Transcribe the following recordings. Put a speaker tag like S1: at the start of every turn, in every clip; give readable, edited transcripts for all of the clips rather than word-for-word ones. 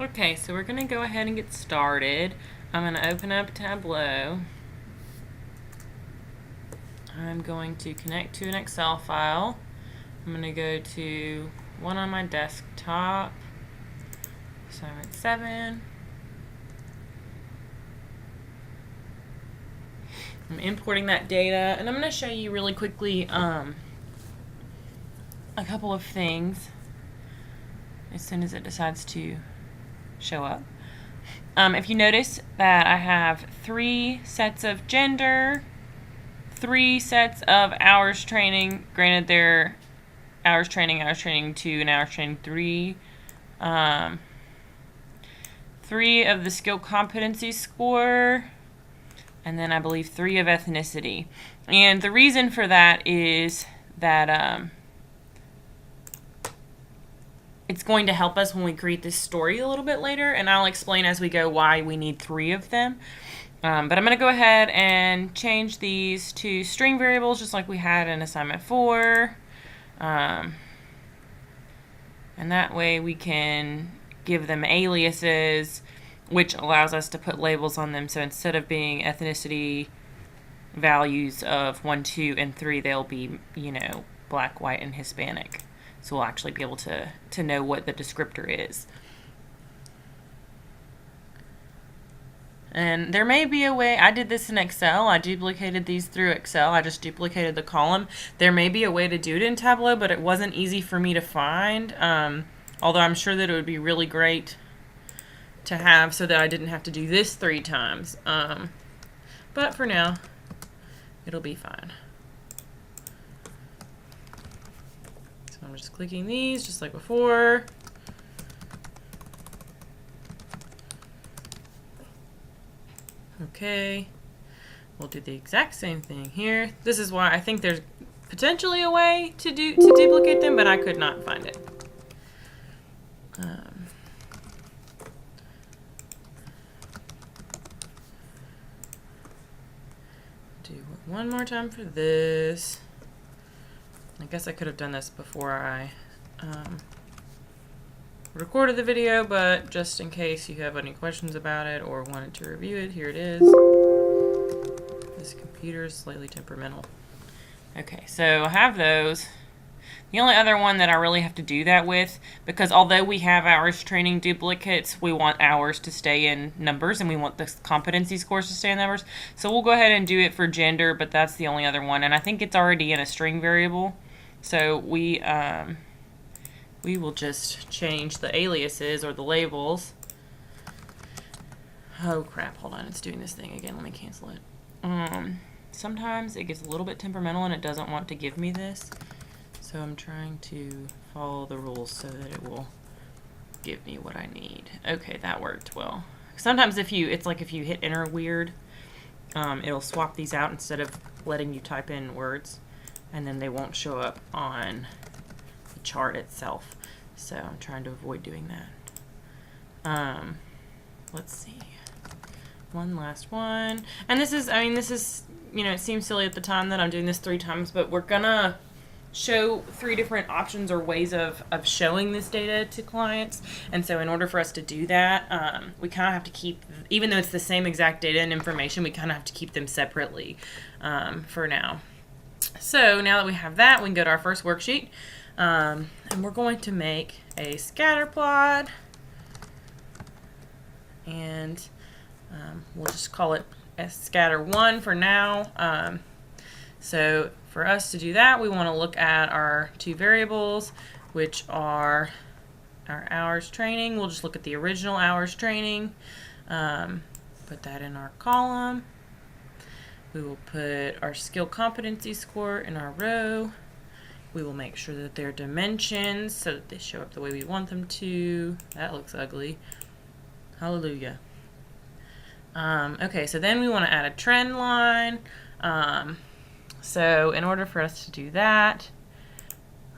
S1: Okay, so we're going to go ahead and get started. I'm going to open up Tableau. I'm going to connect to an Excel file. I'm going to go to one on my desktop, assignment 7. I'm importing that data, and I'm going to show you really quickly a couple of things as soon as it decides to show up. If you notice that I have 3 sets of gender, 3 sets of hours training, granted they're hours training 2, and hours training 3. 3 of the skill competency score, and then I believe 3 of ethnicity. And the reason for that is that it's going to help us when we create this story a little bit later, and I'll explain as we go why we need 3 of them. But I'm going to go ahead and change these to string variables just like we had in assignment 4. And that way we can give them aliases, which allows us to put labels on them. So instead of being ethnicity values of 1, 2, and 3, they'll be, black, white, and Hispanic. So we'll actually be able to know what the descriptor is. And there may be a way, I did this in Excel, I duplicated these through Excel, I just duplicated the column. There may be a way to do it in Tableau, but it wasn't easy for me to find, although I'm sure that it would be really great to have so that I didn't have to do this 3 times. But for now, it'll be fine. So I'm just clicking these just like before. Okay, we'll do the exact same thing here. This is why I think there's potentially a way to duplicate them, but I could not find it. Do one more time for this. I guess I could have done this before I recorded the video, but just in case you have any questions about it or wanted to review it, here it is. This computer is slightly temperamental. Okay, so I have those. The only other one that I really have to do that with, because although we have hours training duplicates, we want hours to stay in numbers and we want the competency scores to stay in numbers. So we'll go ahead and do it for gender, but that's the only other one. And I think it's already in a string variable. So we will just change the aliases or the labels. Oh crap, hold on, it's doing this thing again. Let me cancel it. Sometimes it gets a little bit temperamental and it doesn't want to give me this. So I'm trying to follow the rules so that it will give me what I need. Okay, that worked well. Sometimes it's like if you hit enter weird, it'll swap these out instead of letting you type in words, and then they won't show up on the chart itself. So I'm trying to avoid doing that. Let's see. One last one. And this is, it seems silly at the time that I'm doing this 3 times, but we're gonna show 3 different options or ways of showing this data to clients. And so in order for us to do that, we kind of have to keep, even though it's the same exact data and information, we kind of have to keep them separately for now. So now that we have that, we can go to our first worksheet. And we're going to make a scatter plot. And we'll just call it scatter 1 for now. So for us to do that, we want to look at our 2 variables, which are our hours training. We'll just look at the original hours training, put that in our column. We will put our skill competency score in our row. We will make sure that they're dimensions so that they show up the way we want them to. That looks ugly. Hallelujah. Okay, so then we want to add a trend line. So in order for us to do that,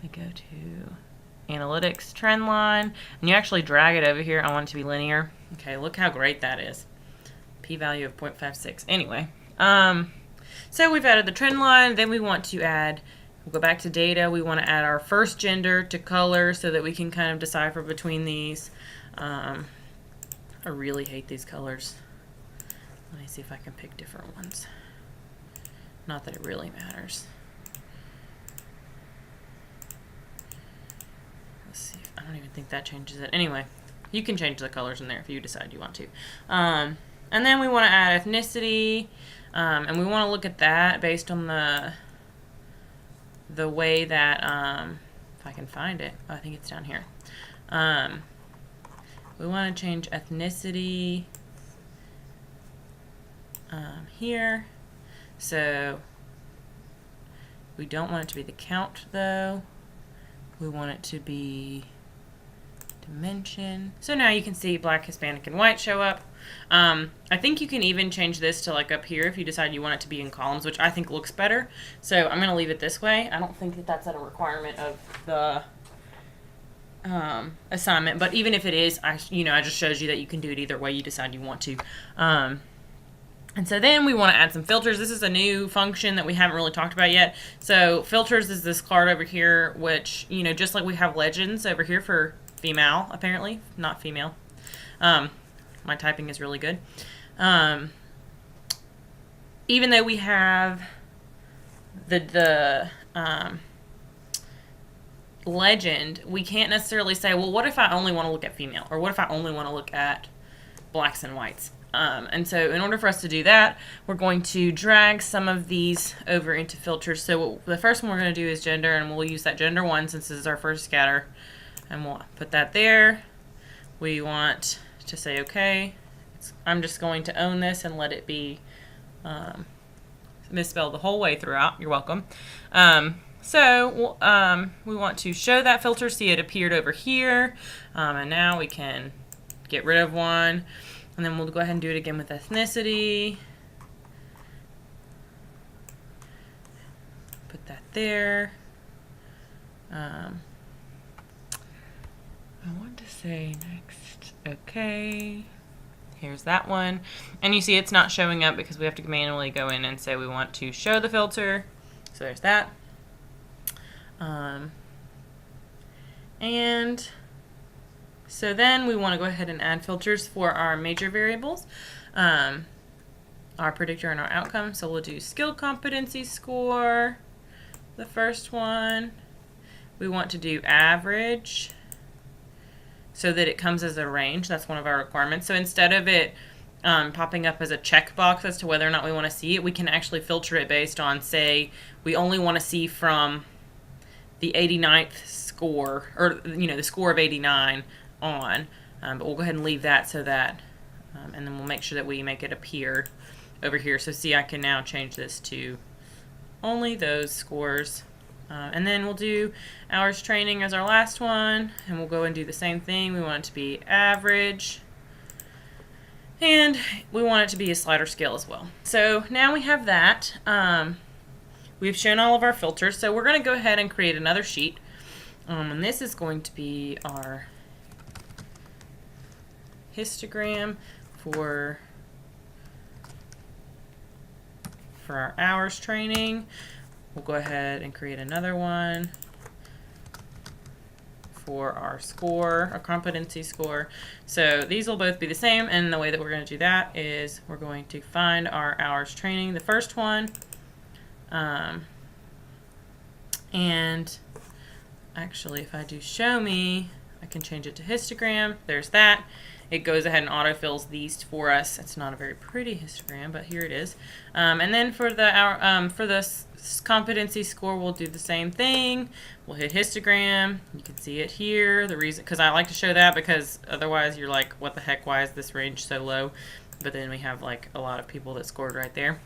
S1: I go to analytics trend line, and you actually drag it over here. I want it to be linear. Okay, look how great that is. P-value of 0.56. Anyway, so we've added the trend line. Then we want to add, we'll go back to data. We want to add our first gender to color so that we can kind of decipher between these. I really hate these colors. Let me see if I can pick different ones. Not that it really matters. Let's see. I don't even think that changes it. Anyway, you can change the colors in there if you decide you want to. And then we want to add ethnicity, and we want to look at that based on the way that, if I can find it, oh, I think it's down here. We want to change ethnicity here. So we don't want it to be the count though. We want it to be dimension. So now you can see Black, Hispanic, and White show up. I think you can even change this to like up here if you decide you want it to be in columns, which I think looks better. So I'm going to leave it this way. I don't think that that's a requirement of the assignment, but even if it is, I just shows you that you can do it either way you decide you want to. And so then we want to add some filters. This is a new function that we haven't really talked about yet. So filters is this card over here, which, just like we have legends over here for female, apparently, not female. My typing is really good. Even though we have the legend, we can't necessarily say, well, what if I only want to look at female? Or what if I only want to look at blacks and whites? And so in order for us to do that, we're going to drag some of these over into filters. So the first one we're going to do is gender, and we'll use that gender 1 since this is our first scatter. And we'll put that there. We want to say, okay, I'm just going to own this and let it be misspelled the whole way throughout. You're welcome. So we want to show that filter. See, it appeared over here. And now we can get rid of one. And then we'll go ahead and do it again with ethnicity. Put that there. I want to say next. Okay. Here's that one. And you see it's not showing up because we have to manually go in and say we want to show the filter. So there's that. And so then we want to go ahead and add filters for our major variables, our predictor and our outcome. So we'll do skill competency score, the first one. We want to do average so that it comes as a range. That's one of our requirements. So instead of it popping up as a checkbox as to whether or not we want to see it, we can actually filter it based on, say, we only want to see from the 89th score, or the score of 89 on, but we'll go ahead and leave that so that, and then we'll make sure that we make it appear over here. So see, I can now change this to only those scores, and then we'll do hours training as our last one, and we'll go and do the same thing. We want it to be average, and we want it to be a slider scale as well. So now we have that. We've shown all of our filters, so we're going to go ahead and create another sheet, and this is going to be our histogram for our hours training. We'll go ahead and create another one for our score, our competency score. So these will both be the same, and the way that we're going to do that is we're going to find our hours training, the first one, and actually if I do show me, I can change it to histogram. There's that. It goes ahead and autofills these for us. It's not a very pretty histogram, but here it is. And then for the competency score, we'll do the same thing. We'll hit histogram. You can see it here. The reason, because I like to show that because otherwise you're like, what the heck? Why is this range so low? But then we have like a lot of people that scored right there.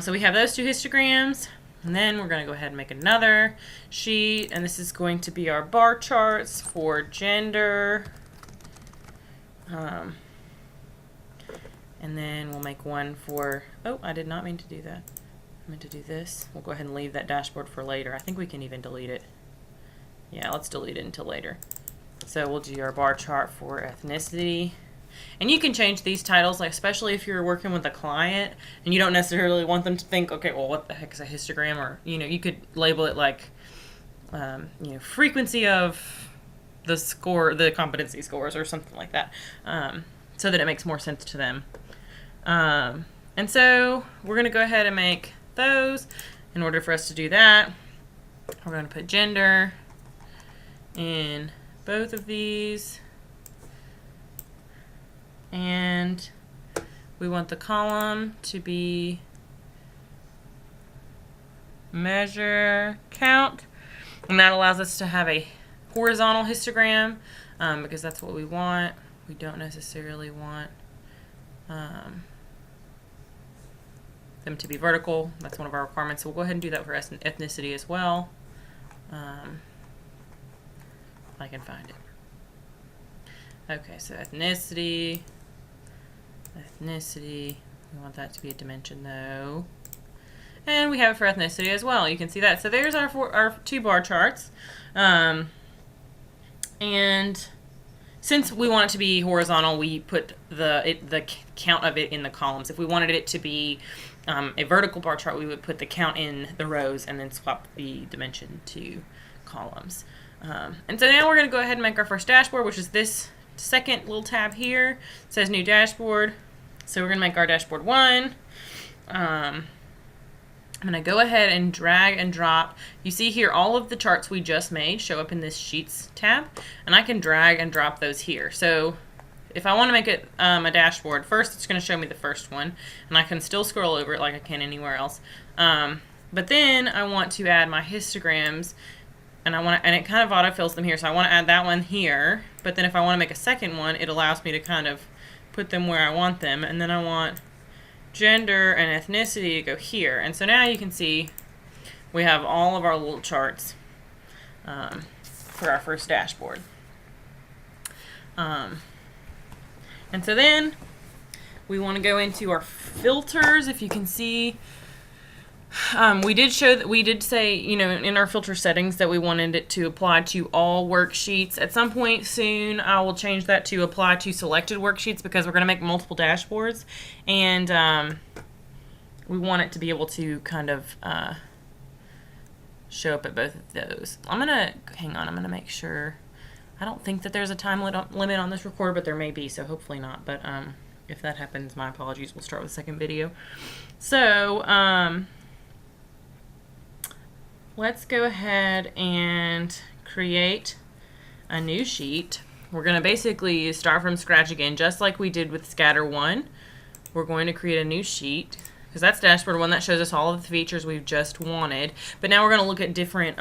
S1: So we have those two histograms. And then we're going to go ahead and make another sheet. And this is going to be our bar charts for gender. And then we'll make one for, oh, I did not mean to do that. I meant to do this. We'll go ahead and leave that dashboard for later. I think we can even delete it. Yeah, let's delete it until later. So we'll do our bar chart for ethnicity. And you can change these titles, like especially if you're working with a client and you don't necessarily want them to think, okay, well, what the heck is a histogram? Or, you could label it like, frequency of the score, the competency scores or something like that. so that it makes more sense to them. And so we're going to go ahead and make those. In order for us to do that, we're going to put gender in both of these. And we want the column to be measure count. And that allows us to have a horizontal histogram because that's what we want. We don't necessarily want them to be vertical. That's one of our requirements. So we'll go ahead and do that for ethnicity as well. If I can find it. Okay, so ethnicity. We want that to be a dimension though. And we have it for ethnicity as well. You can see that. So there's our 2 bar charts. And since we want it to be horizontal, we put the count of it in the columns. If we wanted it to be a vertical bar chart, we would put the count in the rows and then swap the dimension to columns. And so now we're going to go ahead and make our first dashboard, which is this second little tab here. It says new dashboard. So we're going to make our dashboard 1. I'm going to go ahead and drag and drop. You see here all of the charts we just made show up in this Sheets tab, and I can drag and drop those here. So if I want to make it a dashboard, first it's going to show me the first one, and I can still scroll over it like I can anywhere else. But then I want to add my histograms, and it kind of autofills them here, so I want to add that one here. But then if I want to make a second one, it allows me to kind of put them where I want them, and then I want gender and ethnicity to go here. And so now you can see we have all of our little charts for our first dashboard. And so then we want to go into our filters. If you can see, we did say, you know, in our filter settings that we wanted it to apply to all worksheets. At some point soon, I will change that to apply to selected worksheets because we're going to make multiple dashboards, and we want it to be able to kind of show up at both of those. I'm going to make sure. I don't think that there's a time limit on this record, but there may be, so hopefully not. But if that happens, my apologies. We'll start with the second video. So, let's go ahead and create a new sheet. We're going to basically start from scratch again, just like we did with Scatter 1. We're going to create a new sheet, because that's Dashboard 1. That shows us all of the features we've just wanted. But now we're going to look at different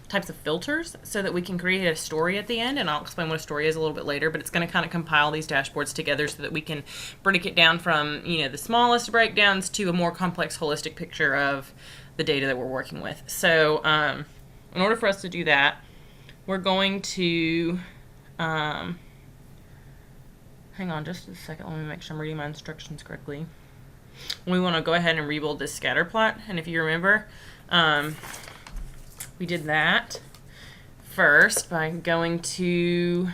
S1: types of filters so that we can create a story at the end, and I'll explain what a story is a little bit later, but it's going to kind of compile these dashboards together so that we can break it down from, you know, the smallest breakdowns to a more complex holistic picture of the data that we're working with. So in order for us to do that, we're going to hang on just a second, let me make sure I'm reading my instructions correctly. We want to go ahead and rebuild this scatter plot, and if you remember, we did that first by going to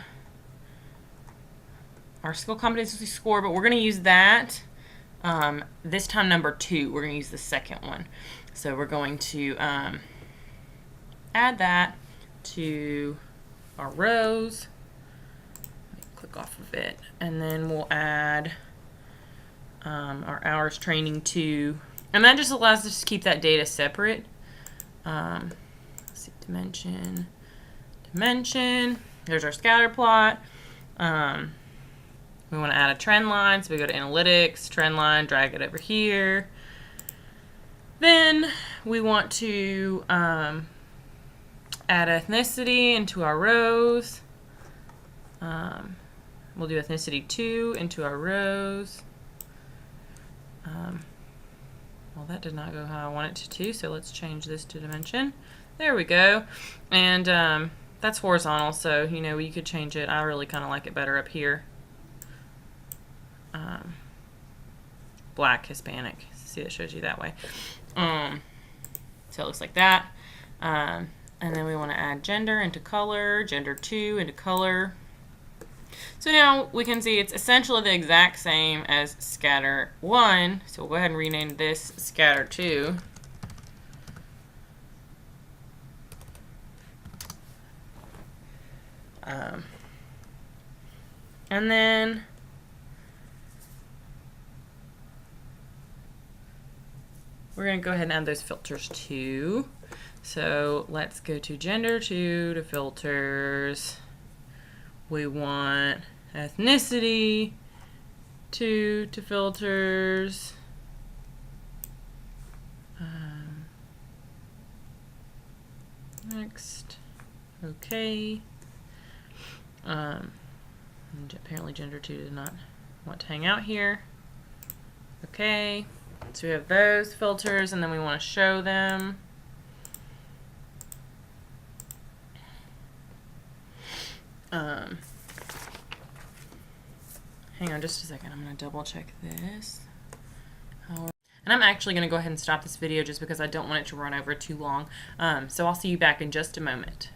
S1: our skill competency score, but we're going to use that this time number 2. We're going to use the second one. So we're going to add that to our rows. Let me click off of it, and then we'll add our hours training to, and that just allows us to keep that data separate. Let's see, dimension. There's our scatter plot. We want to add a trend line, so we go to analytics, trend line, drag it over here. Then we want to add ethnicity into our rows. We'll do ethnicity 2 into our rows. Well, that did not go how I want it to, so let's change this to dimension. There we go. And that's horizontal, so, you know, you could change it. I really kind of like it better up here. Black, Hispanic. See, it shows you that way. So it looks like that. And then we want to add gender into color, gender 2 into color. So now we can see it's essentially the exact same as Scatter 1. So we'll go ahead and rename this Scatter 2. And then we're going to go ahead and add those filters too. So let's go to gender 2 to filters. We want ethnicity 2 to filters. Next. Okay. Apparently gender 2 does not want to hang out here. Okay. So we have those filters, and then we want to show them. Hang on just a second. I'm going to double check this. And I'm actually going to go ahead and stop this video just because I don't want it to run over too long. So I'll see you back in just a moment.